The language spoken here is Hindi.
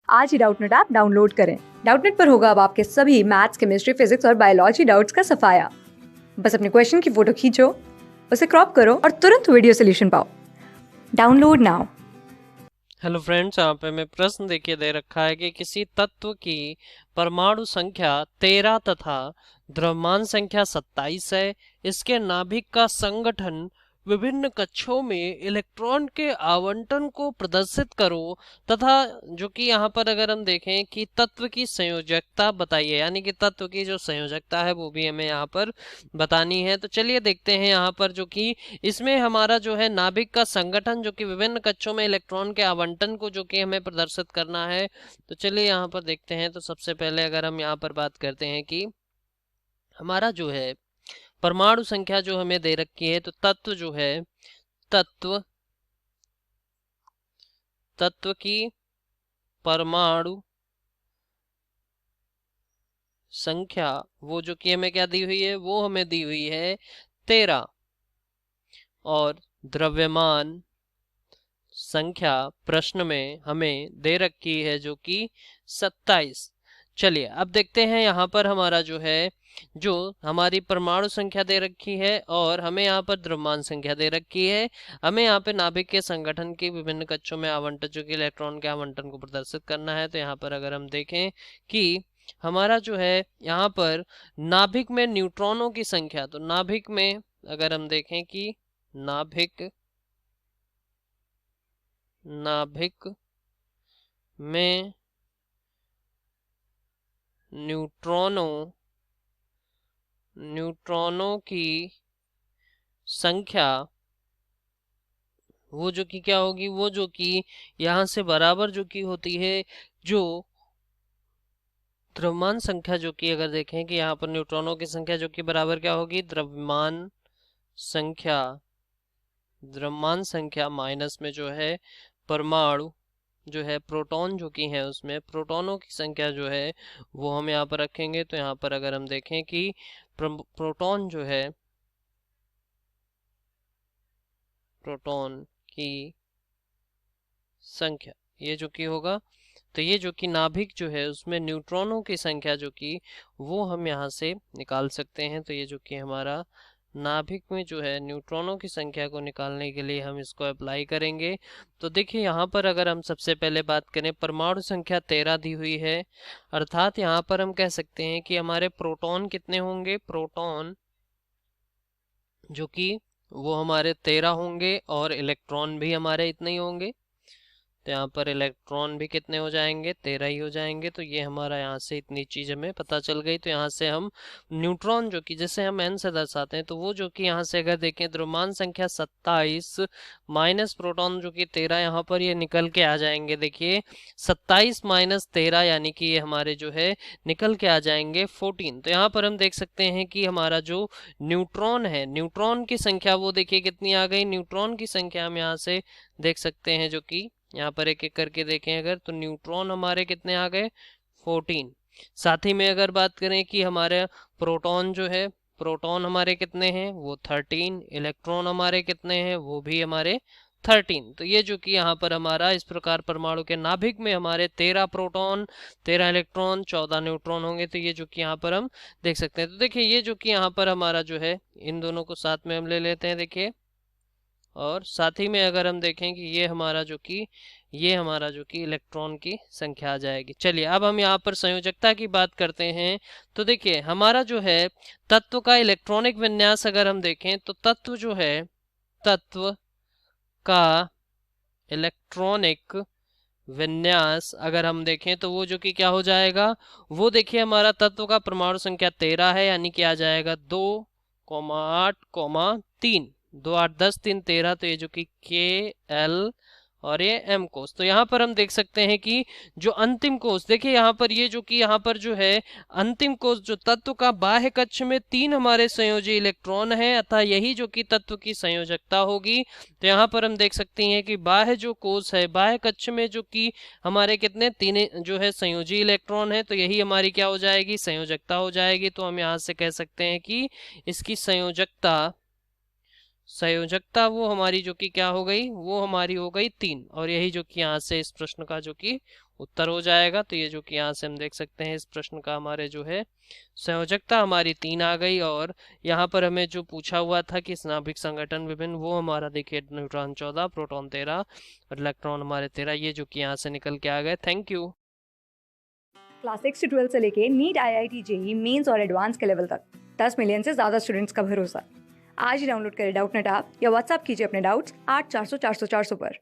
आज ही डाउटनेट ऐप डाउनलोड करें। डाउटनेट पर होगा अब आपके सभी मैथ्स, केमिस्ट्री, फिजिक्स और बायोलॉजी डाउट्स का सफाया। बस अपने क्वेश्चन की फोटो खींचो, उसे क्रॉप करो और तुरंत वीडियो सोल्यूशन पाओ। Download now. हेलो फ्रेंड्स, यहाँ पे मैं प्रश्न देखिए दे रखा है कि किसी तत्व की परमाणु संख्या 13 तथा द्रव्यमान संख्या 27 है। इसके नाभिक का संगठन विभिन्न कक्षों में इलेक्ट्रॉन के आवंटन को प्रदर्शित करो तथा जो कि यहाँ पर अगर हम देखें कि तत्व की संयोजकता बताइए, यानी कि तत्व की जो संयोजकता है वो भी हमें यहाँ पर बतानी है। तो चलिए देखते हैं यहाँ पर जो कि इसमें हमारा जो है नाभिक का संगठन जो कि विभिन्न कक्षों में इलेक्ट्रॉन के आवंटन को जो कि हमें प्रदर्शित करना है। तो चलिए यहाँ पर देखते हैं। तो सबसे पहले अगर हम यहाँ पर बात करते हैं कि हमारा जो है परमाणु संख्या जो हमें दे रखी है, तो तत्व जो है तत्व की परमाणु संख्या वो जो कि हमें क्या दी हुई है, वो हमें दी हुई है 13 और द्रव्यमान संख्या प्रश्न में हमें दे रखी है जो कि 27। चलिए अब देखते हैं यहाँ पर हमारा जो है जो हमारी परमाणु संख्या दे रखी है और हमें यहाँ पर द्रव्यमान संख्या दे रखी है। हमें यहाँ पे नाभिक के संगठन की विभिन्न कक्षों में आवंटन जो कि इलेक्ट्रॉन के आवंटन को प्रदर्शित करना है। तो यहाँ पर अगर हम देखें कि हमारा जो है यहाँ पर नाभिक में न्यूट्रॉनों की संख्या, तो नाभिक में अगर हम देखें कि नाभिक में न्यूट्रॉनों की संख्या वो जो कि क्या होगी, वो जो कि यहाँ से बराबर जो कि होती है जो द्रव्यमान संख्या जो कि अगर देखें कि यहाँ पर न्यूट्रॉनों की संख्या जो कि बराबर क्या होगी, द्रव्यमान संख्या माइनस में जो है परमाणु जो है प्रोटॉन जो कि है उसमें प्रोटॉनों की संख्या जो है वो हम यहाँ पर रखेंगे। तो यहाँ पर अगर हम देखें कि प्रोटॉन जो है प्रोटॉन की संख्या ये जो कि होगा, तो ये जो कि नाभिक जो है उसमें न्यूट्रॉनों की संख्या जो कि वो हम यहाँ से निकाल सकते हैं। तो ये जो कि हमारा नाभिक में जो है न्यूट्रॉनों की संख्या को निकालने के लिए हम इसको अप्लाई करेंगे। तो देखिए यहाँ पर अगर हम सबसे पहले बात करें, परमाणु संख्या 13 दी हुई है, अर्थात यहाँ पर हम कह सकते हैं कि हमारे प्रोटॉन कितने होंगे, प्रोटॉन जो कि वो हमारे 13 होंगे और इलेक्ट्रॉन भी हमारे इतने ही होंगे। तो यहाँ पर इलेक्ट्रॉन भी कितने हो जाएंगे, 13 ही हो जाएंगे। तो ये हमारा यहाँ से इतनी चीज हमें पता चल गई। तो यहाँ से हम न्यूट्रॉन जो कि जैसे हम n से दर्शाते हैं, तो वो जो कि यहाँ से अगर देखें द्रव्यमान संख्या 27 माइनस प्रोटॉन जो कि 13, यहाँ पर ये निकल के आ जाएंगे। देखिए 27 माइनस 13 यानी कि ये हमारे जो है निकल के आ जाएंगे 14। तो यहाँ पर हम देख सकते हैं कि हमारा जो न्यूट्रॉन है, न्यूट्रॉन की संख्या वो देखिए कितनी आ गई। न्यूट्रॉन की संख्या हम यहाँ से देख सकते हैं जो कि यहाँ पर एक एक करके देखें अगर, तो न्यूट्रॉन हमारे कितने आ गए, 14। साथ ही में अगर बात करें कि हमारे प्रोटॉन जो है, प्रोटॉन हमारे कितने हैं, वो 13, इलेक्ट्रॉन हमारे कितने हैं, वो भी हमारे 13। तो ये जो कि यहाँ पर हमारा इस प्रकार परमाणु के नाभिक में हमारे 13 प्रोटॉन 13 इलेक्ट्रॉन 14 न्यूट्रॉन होंगे। तो ये जो कि यहाँ पर हम देख सकते हैं। तो देखिए ये जो कि यहाँ पर हमारा जो है इन दोनों को साथ में हम ले लेते हैं, देखिए, और साथ ही में अगर हम देखें कि ये हमारा जो कि इलेक्ट्रॉन की संख्या आ जाएगी। चलिए अब हम यहाँ पर संयोजकता की बात करते हैं। तो देखिए हमारा जो है तत्व का इलेक्ट्रॉनिक विन्यास अगर हम देखें, तो तत्व का इलेक्ट्रॉनिक विन्यास अगर हम देखें तो वो जो कि क्या हो जाएगा, वो देखिए हमारा तत्व का परमाणु संख्या 13 है, यानी कि आ जाएगा 2,8,3 2 8 10 3 13। तो ये जो कि Kl और ये m कोष। तो यहाँ पर हम देख सकते हैं कि जो अंतिम कोष, देखिए यहाँ पर ये जो कि यहाँ पर जो है अंतिम कोष जो तत्व का बाह्य कक्ष में 3 हमारे संयोजी इलेक्ट्रॉन है, अतः यही जो कि तत्व की संयोजकता होगी। तो यहाँ पर हम देख सकते हैं कि बाह्य जो कोष है, बाह्य कक्ष में जो कि हमारे कितने 3 जो है संयोजी इलेक्ट्रॉन है, तो यही हमारी क्या हो जाएगी, संयोजकता हो जाएगी। तो हम यहाँ से कह सकते हैं कि इसकी संयोजकता संयोजकता वो हमारी जो कि क्या हो गई, वो हमारी हो गई 3, और यही जो कि यहाँ से इस प्रश्न का जो कि उत्तर हो जाएगा। तो ये जो कि यहाँ से हम देख सकते हैं इस प्रश्न का हमारे जो है संयोजकता हमारी 3 आ गई, और यहाँ पर हमें जो पूछा हुआ था कि नाभिक संगठन विभिन्न, वो हमारा देखिए न्यूट्रॉन 14, प्रोटॉन 13 और इलेक्ट्रॉन हमारे 13, ये जो कि यहाँ से निकल के आ गए। Thank you. क्लास 6 से 12 से लेके नीट, IIT, जेई मेंस और एडवांस के लेवल तक 10 मिलियन से ज़्यादा स्टूडेंट्स का भरोसा। आज ही डाउनलोड करें डाउटनेट ऐप या व्हाट्सएप कीजिए अपने डाउट्स 8400 400 400 पर।